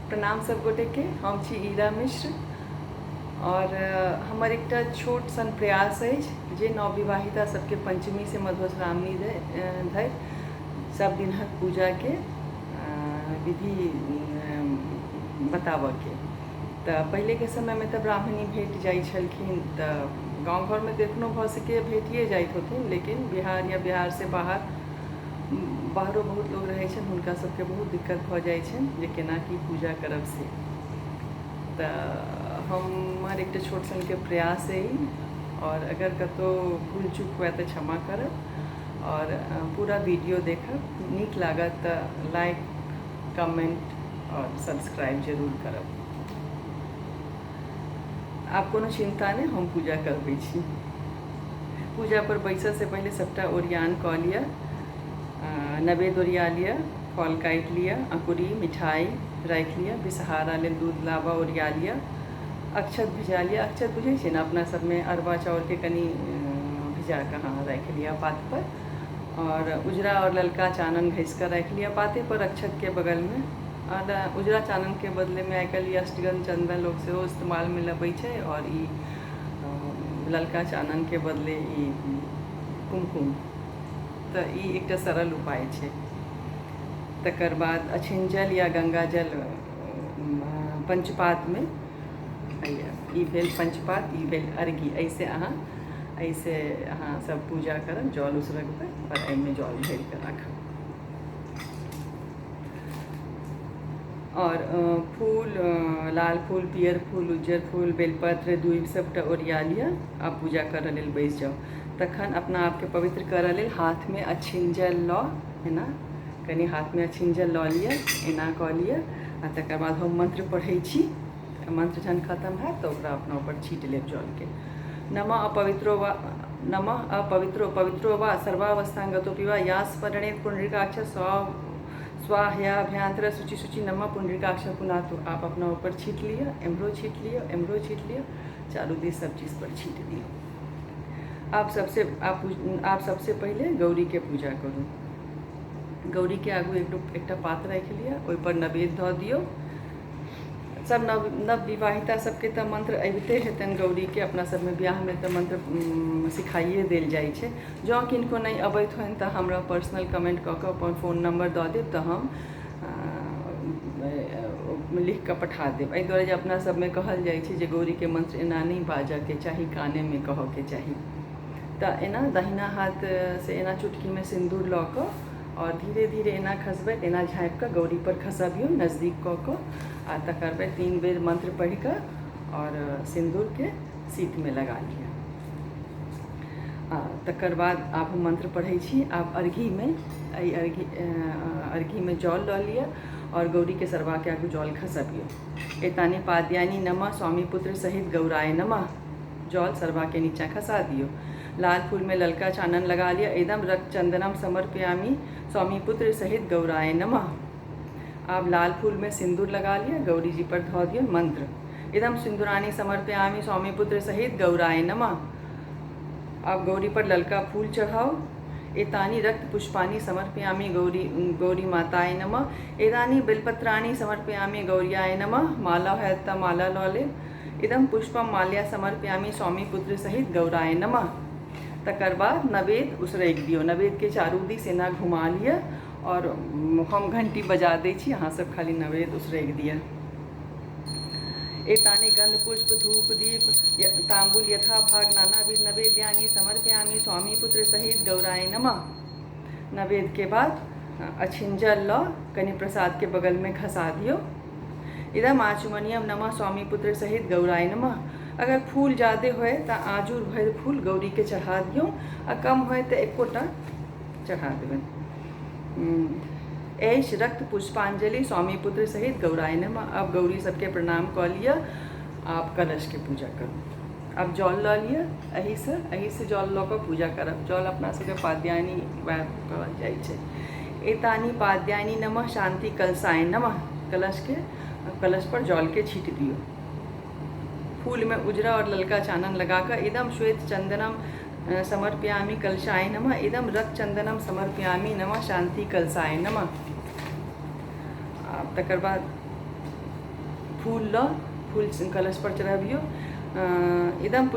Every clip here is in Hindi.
प्रणाम सब गोटे के। हम छी ईरा मिश्र और हमर एकटा छोट सन प्रयास अछि जे नवविवाहिता सबके पंचमी से मधुश्रावणी धरि सब दिनक पूजा के विधि बताबऽ के। तऽ पहले के समय में तऽ ब्राह्मणी भेट जाइ छलखिन, तऽ गाँव घर में तऽ एखनो भऽ सके भेटिए जाइत होथिन, लेकिन बिहार या बिहार से बाहरो बहुत लोग रहै छनि, हुनका सबके बहुत दिक्कत भऽ जाइ छनि जे केना की पूजा करब से। तऽ हमर एकटा छोट सनके प्रयास अइ, और अगर कतौ भूल चूक हुए तऽ क्षमा करब, और पूरा वीडियो देखब, नीक लागत तऽ लाइक कमेंट और सब्सक्राइब जरूर करब। आब कोनो चिंता नहीं, हम पूजा करबै छी। पूजा पर बैसऽ से पहले सबटा ओरियान कऽ लिअ, नैवेद्य ओरिया लिअ, फल काटि लिअ, अंकुरी मिठाई राखि लिअ, विषहारा लेल दूध लाबा ओरिया लिअ, अक्षत भिजा लिअ। अक्षत बुझै छियै ने, अपना सब में अरवा चाउर के कनी भिजा कऽ हाँ राखि लिअ पात पर, और उजरा और ललका चानन घिस कर राखि लिअ पाते पर अक्षत के बगल में। और उजरा चानन के बदले में आइकाल्हि अष्टगंध चंदन लोग सेहो इस्तेमाल में लबै छै, और ई ललका चानन के बदले ई कुमकुम। तो ई एकटा सरल उपाय छै। तकर बाद अछिन जल या गंगा जल पंचपात में, ई भेल पंचपात, ई भेल अर्घी। ऐसे अहाँ सब पूजा करब, जल उसरगबै और एहिमे जल भरि कऽ राखब। और फूल, लाल फूल, पियर फूल, उज्जर फूल, बेलपत्र, दूइब सबटा ओरिया लिअ। आब पूजा करऽ लेल बैस जाउ। तखन अपना आपके पवित्र करऽ लेल हाथ में अछिंजल लऽ, एना कनी हाथ में अछिंजल लऽ लिअ, एना कऽ लिअ, आ तकर बाद हम मंत्र पढ़ै छी। मंत्र जहन खत्म हैत तऽ ओकरा अपना ऊपर छीट लेब जल के। नमः अपवित्रो पवित्रो वा सर्वावस्थांगतोऽपि वा यास्मरणेत पुंडरीकाक्ष स्वाह्याभ्यंतर शुचि शुचि नमः पुंडरीकाक्ष पुनातु। आप अपना ऊपर छीट लिया, एम्हरो छीट लिया, एम्हरो छीट लिया, चारों दिस सब चीज़ पर छीट दिया। आप सबसे पहले गौरी के पूजा करू। गौरी के आगू एकटा पात्र राखि लिअ, ओहि पर नैवेद्य धऽ दियौ। सब नवविवाहिता सबके तऽ मंत्र अबिते हेतनि गौरी के, अपना सब में बियाह में तऽ मंत्र सिखाइए देल जाइ छै। जँ किनको नहीं अबैत होइन तऽ हमरा पर्सनल कमेंट कऽ कऽ अपन फ़ोन नंबर दऽ देब, तऽ हम लिख कऽ पठा देब। एहि दुआरे जे अपना सब में कहल जाइ छै जे गौरी के मंत्र एना नहीं बाजऽ के चाही, काने में कहऽ के चाही। तऽ एना दहिना हाथ से एना चुटकी में सिंदूर लऽ कऽ, और धीरे धीरे एना खसबैत, एना झाँपि कऽ गौरी पर खसबियौ नजदीक कऽ कऽ, आ तकर बाद 3 बेर मंत्र पढ़ि कऽ और सिंदूर के सीत में लगा लिअ। तकर बाद आप हम मंत्र पढ़ै छी। आप अर्घी में जल लऽ लिअ, और गौरी के सरवा के आगू जल खसबियौ। एतानी पाद्यानि नमः स्वामी पुत्र सहित गौराय नमः। जल सरवा के नीचा खसा दियो। लाल फूल में ललका चानन लगा लिया। इदम रक्त चंदनम समर्पयामि स्वामी पुत्र सहित गौराय नमः। आप लाल फूल में सिंदूर लगा लिया, गौरी जी पर धो दियो मंत्र। इदम सिंदूरानी समर्पयामि स्वामी पुत्र सहित गौराय नमः। आप गौरी पर ललका फूल चढ़ाओ। एतानी रक्त पुष्पानि समर्पयामि गौरी माताय नमः। एतानी बेलपत्राणि समर्पयामि गौरियाय नमः। माला है तो माला लऽ लेब। इदम पुष्पम माल्या समर्पयामि स्वामी पुत्र सहित गौराय नमः। तकर बाद नवेद उसरगि दियौ। नवेद के चारू दिस एना घुमा लिअ, और हम घंटी बजा दै छी, अहाँ सब खाली नवेद उसरगि दिअ। एतानि गंध पुष्प धूप दीप तांबूल यथा भाग नानाविध नवेद्यानि समर्पयामि स्वामी पुत्र सहित गौराय नमः। नवेद के बाद अछिंजल लऽ कनि प्रसाद के बगल में खसा दियो। इदम आचमनियम नमः स्वामी पुत्र सहित गौराय नमः। अगर फूल ज़्यादा होए तो आजूर भर फूल गौरी के चढ़ा दियो, आ कम होए तो एकोटा चढ़ा देबनि। ऐश रक्त पुष्पांजलि स्वामी पुत्र सहित गौराय नमः। अब गौरी सबके प्रणाम कऽ लिअ, आप कलश के पूजा करू। अब जल लऽ लिअ, एही से जल लऽ कऽ पूजा करब। जल अपना सबके पाद्यानि कहल जाइ छै। एतानी पाद्यानि नमः शांति कलशाय नमः। कलश पर जल के छीट दियो। फूल में उजरा और ललका चानन लगाकर इदम श्वेत चंदनम समर्पयामि कलशाय नमः। इदम रक्त चंदनम समर्पयामि नमः शांति कलशाय नमः। तकर बाद फूल लो, फूल कलश पर चढ़ाबियो। इदम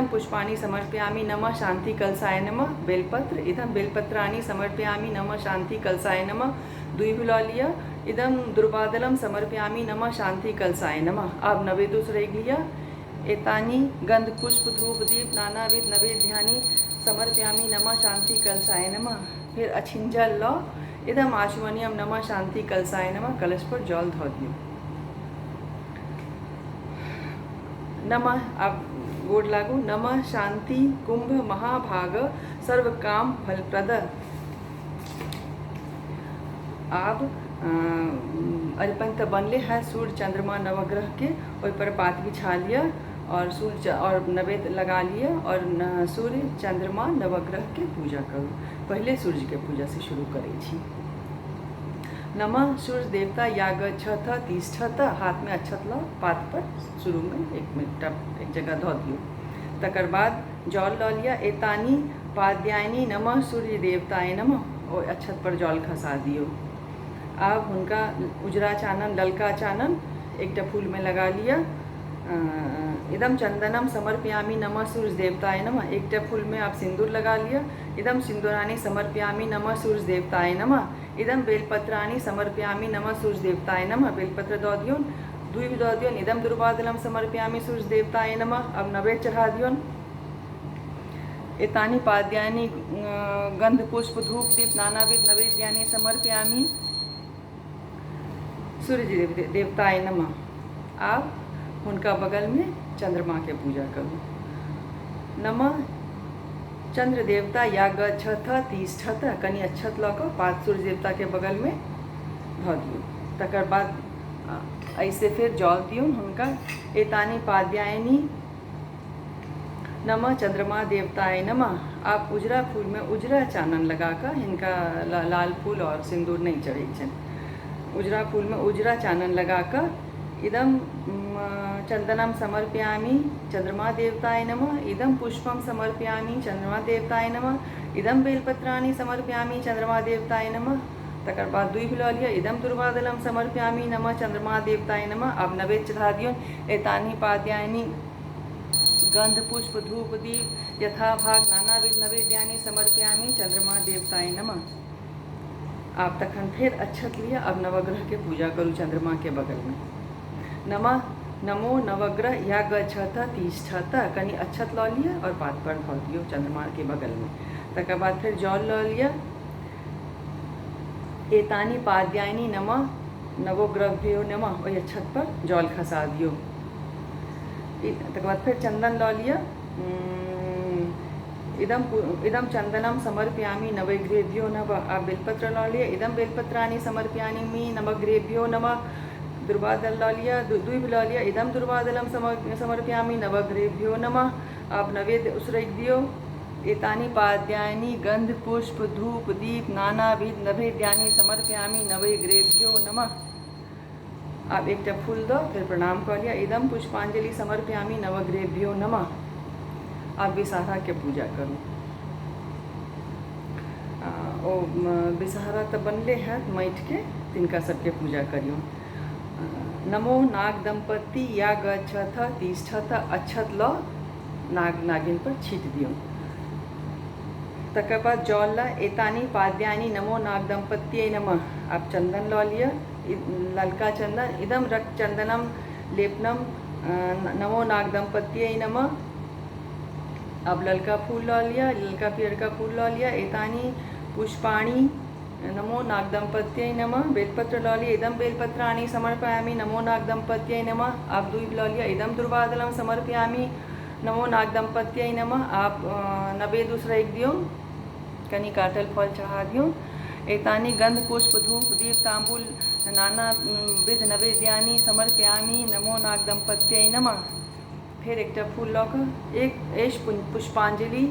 पुष्पाणि समर्पयामि नमः शांति कलशाय नमः। बेलपत्र, इदम बेलपत्राणि समर्पयामि नमः शांति कलशाय नमः। दुई लौ लिया। इदम दुर्वादलम समर्पयामि नमः शांति कलशाय नमः। अब नवेदु रेग लिया। एतानी गंध पुष्प धूप दीप नानाविध नैवेद्यानि समर्पयामि नमः शांति कलशाय नमः। फिर अछिंजल लो। इदम आचमनियम नमः शांति कलशाय नमः। कलश पर जल धो दियो। नमः, अब गोड़ लागू। नमः शांति कुंभ महाभाग सर्व काम फलप्रद। आप अरिपन तो बनले है सूर्य चंद्रमा नवग्रह के, ओहि पर पात बिछा लिया और सूर्य और नवेद लगा लिया और सूर्य चंद्रमा नवग्रह के पूजा करूँ। पहले सूर्य के पूजा से शुरू करै छी। नमः सूर्य देवता यागच्छथ तिष्ठथ। हाथ में अक्षत लो, पात पर शुरू में एक जगह धो दियो। तकर बाद जल लो लिया। एतानी पाद्यानि नमः सूर्य देवताय नमः। और अक्षत पर जल खसा दियो। अब उनका उजरा चानन ललका चानन एक फूल में लगा लिया। इदम चंदनम समर्पयामि नमः सूर्य देवताय नमः। एक फूल में आप सिंदूर लगा लिया। इदम सिंदूरानि समर्पयामि नमः सूर्य देवताय नमः। इदम बेलपत्राणि समर्पयामि नमः सूर्य देवताय नमः। बेलपत्र दो दियोन, दुई दो दियोन। इदम दुर्वादलम समर्पयामि सूर्य देवताय नमः। अब नवेद चढ़ा दियोन। एतानि पाद्यानि गंध पुष्प धूप दीप नानाविध नैवेद्यानि समर्पयामि सूर्य देवताय नमः। आप उनका बगल में चंद्रमा के पूजा करूँ। नमः चंद्र देवता यागच्छथ तिष्ठथ। कनी अक्षत लऽ कऽ पात सूर्य देवता के बगल में धो दियो। तकर बाद ऐसे फिर जल दियो हुनका। एतानी पाद्यानि नमः चंद्रमा देवताय नमः। आप उजरा फूल में उजरा चानन लगाकर, इनका लाल फूल और सिंदूर नहीं चढ़े छन। उजरा फूल में उजरा चानन लगाकर इदम चंदनम समर्पयामि चंद्रमा देवताय नमः। इदम पुष्पम समर्पयामि चंद्रमा देवताय नमः। इदम बेलपत्राणि समर्पयामि चंद्रमा देवताय नमः। तकर बाद दुई लौ लिया। इदम दुर्वादलम समर्पयामि नमः चंद्रमा देवताय नमः। अब नवेद चढ़ा दियो। एतानि पाद्यानि गंध पुष्प धूप दीप यथा भाग नानाविध नैवेद्यानि समर्पयामि चंद्रमा देवताय नमः। आप तखन फिर अक्षत लिया। अब नवग्रह के पूजा करूँ चंद्रमा के बगल में। नमः नमो नवग्रह यागच्छथ तिष्ठथ। कनी अक्षत लौ लिया और पात पर धो दियो चंद्रमा के बगल में। तकर बाद फिर जल लौ लिया। एतानि पाद्यानि नमः नवोग्रभ्यो नमः। वही अक्षत पर जल खसा दियो। तकर बाद फिर चंदन लौ लिया। इदम चंदनम समर्पयामि नवग्रेभ्यो नमः। आप बेलपत्र लौ लिया। इदम बेलपत्राणि समर्पयामि नवग्रेभ्यो नमः। दुर्वादल लौ लिया। दुई लौ लिया। इदम दुर्वादलम समर्पयामि नवग्रेभ्यो नमः। आप नवेद उसरेक दियो। एतानि पाद्यानि गंध पुष्प धूप दीप नानाविध नैवेद्यानि समर्पयामि नवग्रेभ्यो नमः। आप एक फूल दो, फिर प्रणाम कर लिया। इदम पुष्पांजलि समर्पयामि नवग्रेभ्यो नमः। आप विषहारा के पूजा करूँ। ओ विषहारा तो बनले है माटि के, तिनका सबके पूजा करियो। नमो नाग दंपति यागच्छथ तिष्ठथ। अक्षत लो नाग नागिन पर छीट दियो। तकर बाद जल ला। एतानि पाद्यानि नमो नाग दंपत्यै नमः। आप चंदन लौ लिया। ललका चंदन। इदम रक्त चंदनम लेपनम नमो नाग दंपत्यै नमः। अब ललका फूल लौ लिया। ललका पियर का फूल लौ लिया। एतानि पुष्पाणि नमो नाग दंपत्यै नमः। बेलपत्र लौ लिया। इदम बेलपत्राणि समर्पयामि नमो नाग दंपत्यै नमः। आप दूब लौ लिया। इदम दुर्वादलम समर्पयामि नमो नाग दंपत्यै नमः। आप नवेद उसरेक दियो। कनी काटल फल चढ़ा दियो। एतानि गंध पुष्प धूप दीप तांबूल नाना विध नैवेद्यानि समर्पयामि नमो नाग दंपत्यै नमः। फिर एक फूल लौ कर एक पुष्पांजलि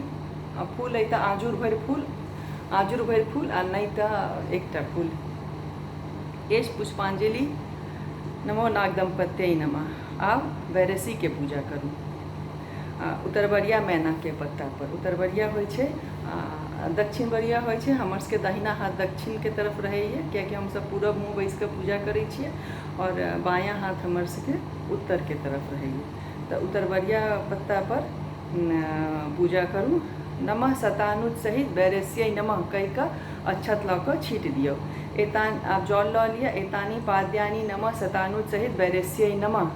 फूल है आजूर भर फूल आ नहीं तो एक फूल एश पुष्पांजलि नमो नाग दंपत्यै नमः। आप वैरसी के पूजा करूँ। उतरबरिया मैना के पत्ता पर उतरबरिया होइ छै, दक्षिण बरिया होइ छै, हमर सबके दाहिना हाथ दक्षिण के तरफ रहैए, कियाकि हमसब पूरब मुँह बैस कऽ पूजा करै छियै, और बायाँ हाथ हमर सबके उत्तर के तरफ रहैए। तऽ उत्तर बरिया पत्ता पर पूजा करू। नमः शतानुज सहित बैरस्यै नमः कहि कऽ अक्षत लऽ कऽ छीट दियौ। एतान आप जल लऽ लिअ। एतानी पाद्यानी नमः शतानुज सहित बैरस्यै नमः।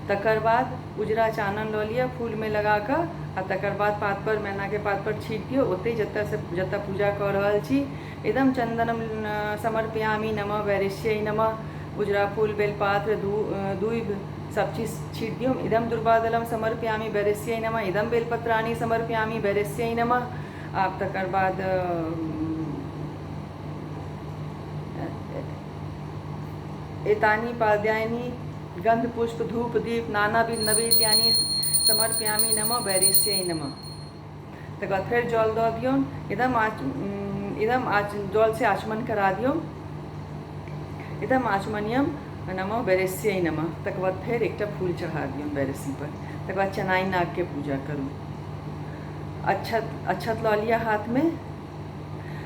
तकर बाद उजरा चानन लऽ लिअ, फूल में लगा कऽ, आ तकर बाद पात पर, मैना के पात पर छीट दियौ। ओतै जतऽ पूजा कऽ रहल छी, इदम चंदनम समर्पयामि नमः बैरस्यै नमः। उजरा फूल, बेलपात्र, दूइब सब चीज छीट दियौ। इदम दुर्वादलम समर्पयामि बैरस्यै नमः। इदम बेलपत्राणि समर्पयामि बैरस्यै नमः। आप तकर बाद एतानी पाद्यानि गंध पुष्प धूप दीप नानाविध नैवेद्यानि समर्पयामि नमः बैरस्यै नमः। तकर बाद फेर जल दऽ दियौन। इदम जल से आचमन करा दियौन। इदम आचमनियम नमः बैरस्यै नमः। तकर बाद फेर एकटा फूल चढ़ा दियौन बैरसी पर। तकर बाद चनाई नाग के पूजा करू। अक्षत लऽ लिअ हाथ में,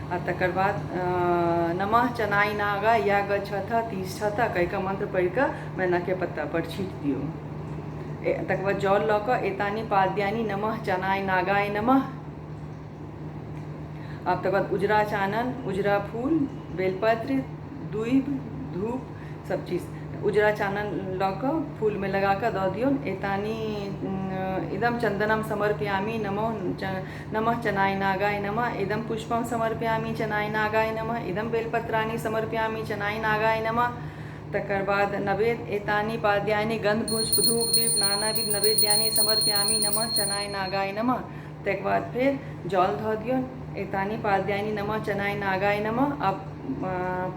आ तकर बाद नमः चनाई नागा या गच्छथ तिष्ठथ कहि कऽ मंत्र पढ़ि कऽ मैना के पत्ता पर छीट दियौ। तकर बाद जल लऽ कऽ एतानी पाद्यानि नमः चनाई नागाय नमः। अब तकर बाद उजरा चानन, उजरा फूल, बेलपत्र, दूइब, धूप सब चीज उजरा चानन लऽ कऽ फूल में लगा कऽ दऽ दियौन। एतानी इदम चंदनम समर्पयामि नमः चनाई नागाय नमः। इदम पुष्पम समर्पयामि चनाई नागाय नमः। इदम बेलपत्राणि समर्पयामि चनाई नागाय नमः। तकर बाद नवेद एतानी पाद्यानि गंध पुष्प धूप दीप नानाविध नैवेद्यानि समर्पयामि नमः चनाई नागाय नमः। तकर बाद फिर जल धऽ दियौन। एतानी पाद्यानि नमः चनाई नागाय नमः। अब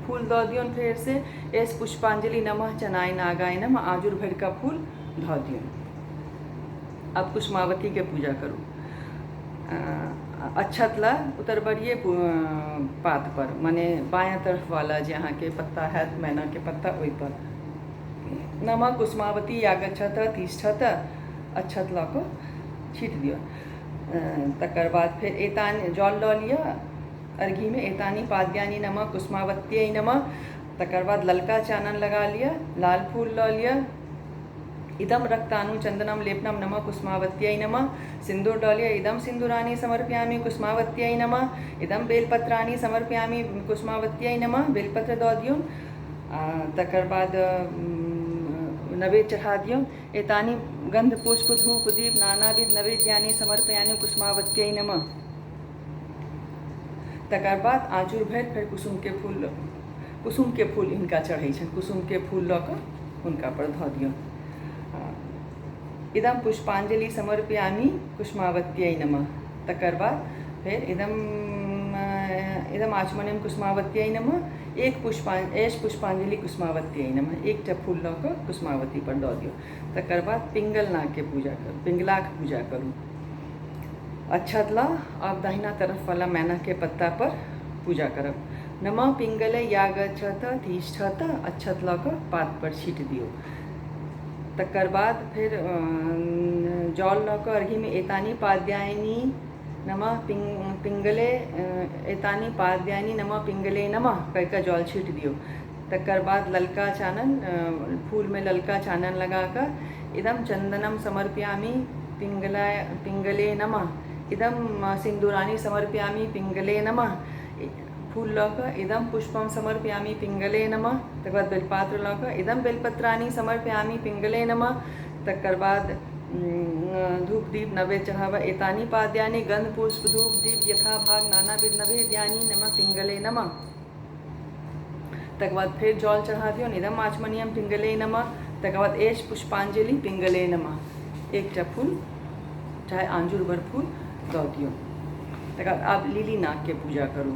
फूल दऽ दियौन फेर से। एस पुष्पांजलि नमः चनाई नागाय नमः। आजुर भरि का फूल धऽ दियौन। अब कुसुमावती के पूजा करू। अक्षत ला उतरबरिए पात पर, माने बायां तरफ वाला जे अहाँ के पत्ता है मैना के पत्ता, ओहि पर नमः कुसुमावती या गच्छथ तिष्ठथ अक्षत लऽ कऽ छीट दियौ। तकर बाद फिर एतान जल लऽ लिअ अर्घी में। एतानी पाद्यानि नमः कुसुमावत्यै नमः। तकर बाद ललका चानन लगा लिअ, लाल फूल लऽ लिअ। इदम रक्तानु चंदनम लेपनम नमः कुसुमावत्यै नमः। सिंदूर लऽ लिअ। इदम सिंदूराणि समर्पयामि कुसुमावत्यै नमः। इदम बेलपत्राणि समर्पयामि कुसुमावत्यै नमः। बेलपत्र दऽ दियौन। तकर बाद नैवेद्य चढ़ा दियौन। एतानी गंध पुष्प धूप दीप नानाविध नैवेद्यानि समर्पयामि कुसुमावत्यै नमः। तकर बाद आँचूर भरि फेर कुसुम के फूल हिनका चढ़ै छनि। कुसुम के फूल लऽ कऽ हुनका पर धऽ दियौन। इदम पुष्पांजलि समर्पयामि कुसुमावत्यै नमः। तकर बाद फिर इदम आचमनियम कुसुमावत्यै नमः। एस पुष्पांजलि कुसुमावत्यै नमः। एकटा फूल लऽ कऽ कुसुमावती पर दऽ दियौ। तकर बाद पिंगलाक पूजा करू। अक्षत ला आप दाहिना तरफ वाला मैना के पत्ता पर पूजा करब। नमः पिंगले या गच्छथ तिष्ठथ अक्षत लऽ कऽ पात पर छीट दियौ। तकर बाद फिर जल लऽ कऽ अर्घी में एतानी पाद्यानि नमः पिंगले एतानी पाद्यानि नमः पिंगले नमः कहि कऽ जल छीट दियौ। तकर बाद ललका चानन, फूल में ललका चानन लगा कर इदम चंदनम समर्पयामि पिंगले नमः। इदम सिंदूराणि समर्पयामि पिंगले नमः। फूल लऽ कऽ इदम पुष्पम समर्पयामि पिंगले नमः। तकर बाद बेलपात्र लऽ कऽ इदम बेलपत्राणि समर्पयामि पिंगले नमः। तकर बाद धूप दीप नैवेद्य चढ़ावा। एतानी पाद्यानि गंध पुष्प धूप दीप यथा भाग नानाविध नैवेद्यानि नमः पिंगले नमः। तकर बाद फिर जल चढ़ा दियौ। इदम आचमनियम पिंगले नमः। तकर बाद एश पुष्पांजलि पिंगले नमः। एकटा फूल चाहे आंजुर भर फूल दऽ दियौ। तकर बाद आप लिली नाग के पूजा करू।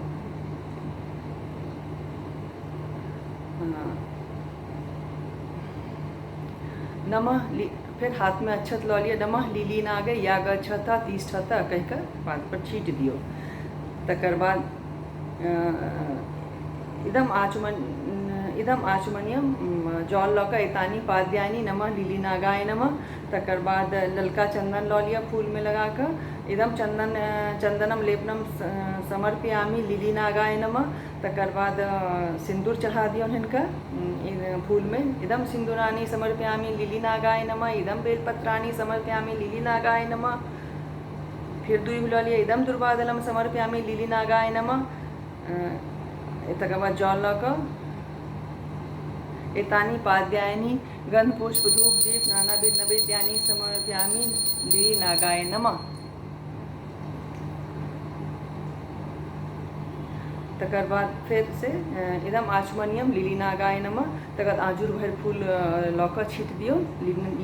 नमः फिर हाथ में अक्षत लऽ लिअ। नमः लिली नागे या गच्छथ तिष्ठथ कहि कऽ पात पर छीट दियौ। तकर बाद इदम आचमनियम जल लौक एतानी पाद्यानी नमः लीलीनागाय नमः। तकर बाद ललका चंदन लौ लिया फूल में लगा कर। इदम चंदनम लेपनम समर्पयामी लीलीनागाय नमः। तकर बाद सिंदूर चढ़ा दिया हिनका फूल में। इदम सिंदूरानी समर्पयामी लीलीनागाय नमः। इदम बेलपत्राणी समर्पयामी लीलीनागाय नमः। फिर दूई लौ लिया इदम दुर्वादलम समर्पयामी लीलीनागाय नमः। तकर बाद जल लौक एतानी पाद्यानि गंध पुष्प धूप दीप नानाविध नैवेद्यानि समर्पयामि लीलीनागाय नमः। तकर बाद फिर से इदम आचमनियम लीलीनागाय नमः। तकर आजुर भर फूल लौका छीट दियो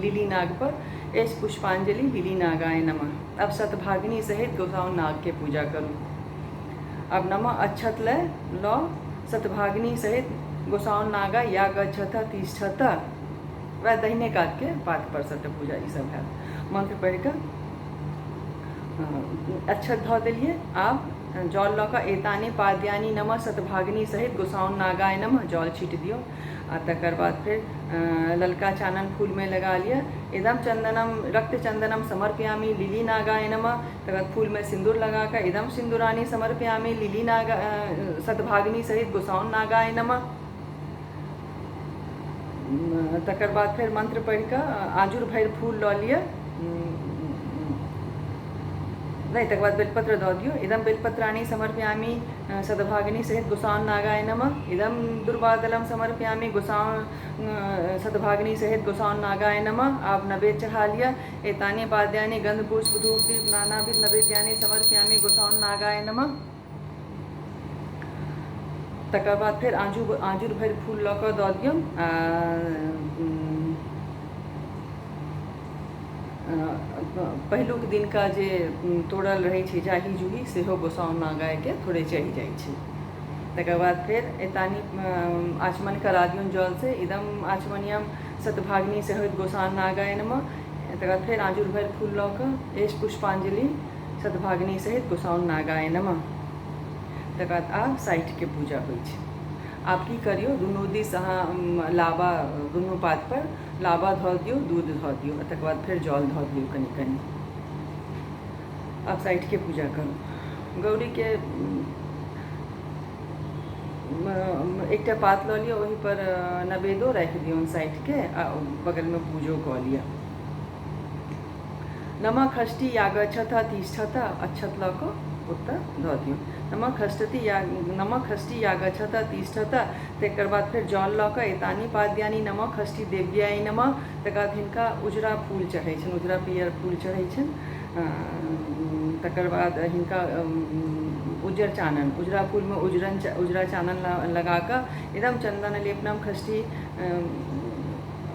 लीलीनाग पर। एस पुष्पांजलि लीलीनागाय नमः। अब सतभागिनी सहित गोसाउन नाग के पूजा करूँ। अब नमः अक्षत लौ सतभागिनी सहित गोसाउन नागा या गच्छत तिष्ठत। वह दहिने काट के पात पर सत पूजा ये सब है। मंत्र पढ़ कर अक्षत धो दिलिए। आप जल लौका एतानी पाद्यानी नमः सतभागिनी सहित गोसाउन नागाय नमः जल छीट दियो। तकर बाद फिर ललका चानन फूल में लगा लिया। इदम चंदनम रक्त चंदनम समर्पयामि लीलीनागाय नमः। तकर फूल में सिंदूर लगा कर इदम सिंदूरानी समर्पयामि लीलीनागा सतभागिनी सहित गोसाउन नागाय नमः। तकर बाद फिर मंत्र पढ़ कर आजुर भैर फूल लौ लिया। नहीं तक बाद बेलपत्र दौ दियो। इदम बेलपत्राणी समर्पयामि सतभागिनी सहित गोसाउन नागाय नमः। इदम दुर्वादलम समर्पयामि गोसाउन सतभागिनी सहित गोसाउन नागाय नमः। आप नैवेद्य चढ़ा लिया। एतानी पाद्यानि गंध पुष्प धूप दीप नानाविध नैवेद्यानि समर्पयामि गोसाउन नागाय नमः। तकर बाद फिर आजुर भर फूल लौ कर दौ दियो। पहिलुक दिन का जे तोड़ल रही छे जाही जूही सेहो गोसाउन नागाय के थोड़े चढ़ी जाइ छे। तकर बाद फिर एतानी आचमन करा दियो जल से। इदम आचमनियम सतभागिनी सहित गोसाउन नागाय नमः। तकर बाद फिर आजुर भर फूल लौ कर एस पुष्पांजलि सतभागिनी सहित गोसाउन नागाय नमः। तकर बाद आप साइठ के पूजा होइ छे। आप की करियो दुनू दिस अहाँ लाबा दुनू पात पर लाबा धो दियो दूध धो दियो। तकर बाद फिर जल धो दियो कनी कनी। आप साइठ के पूजा करो। गौरी के एकटा पात लौ लियो वही पर नवेदो रख दियो साइठ के बगल में पूजो कऽ लिया। नमः खष्टी या गच्छत तिष्ठत अक्षत लौ कऽ उत्तर धो दियो। नमः खष्टी या गच्छत तिष्ठत। तकर बाद फिर जल लौ कर एतानी पाद्यानि नमः खष्टी देव्याय नमः। तकर बाद हिनका उजरा फूल चढ़ै छनि उजरा पियर फूल चढ़ै छनि। तकर बाद हिनका उज्जर चानन उजरा फूल में उजरा चानन लगा कर एकदम चंदन लेपनम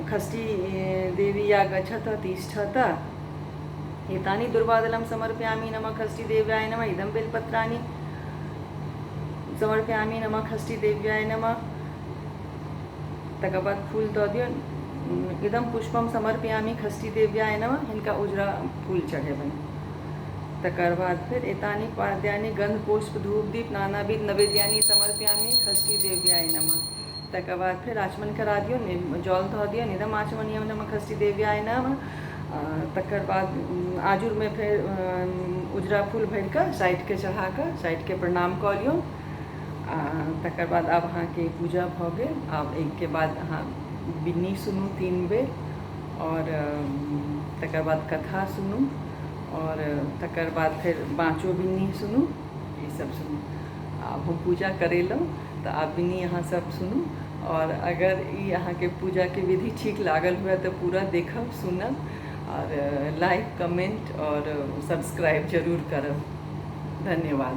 खष्टी देवी या गच्छत तिष्ठत। एतानी दुर्वादलम समर्पयामि नमः खष्टी देव्याय नमः। इदम बेलपत्राणि समर्पयामि नमः खष्टी देव्याय नमः। तकर बाद फूल दौ दियो। इदम पुष्पम समर्पयामि खष्टी देव्याय नमः। हिनका उजरा फूल चढ़ेबनि। तकर बाद फिर एतानी पाद्यानि गंध पुष्प धूप दीप नानाविध नैवेद्यानि समर्पयामि खष्टी देव्याय नमः। तकर बाद फिर आचमन करा दियो जल धो दियो। इदम आचमनियम नमः खष्टी देव्याय नमः। तकर बाद आजुर में फिर उजरा फूल भर कर साइठ के चढ़ा कर साइठ के प्रणाम कऽ लियो। तकर बाद अब अहाँ के पूजा भऽ गेल। आब एक के बाद अहाँ बिन्नी सुनू 3 बेर और तकर बाद कथा सुनू और तकर बाद फिर बाँचो बिन्नी सुनू ये सब सुनू। आब हम पूजा करेलहुँ तऽ आब बिन्नी अहाँ सब सुनू। और अगर ये अहाँ के पूजा के विधि ठीक लागल हुए तो पूरा देखब सुनब और लाइक कमेंट और सब्सक्राइब जरूर करब। धन्यवाद।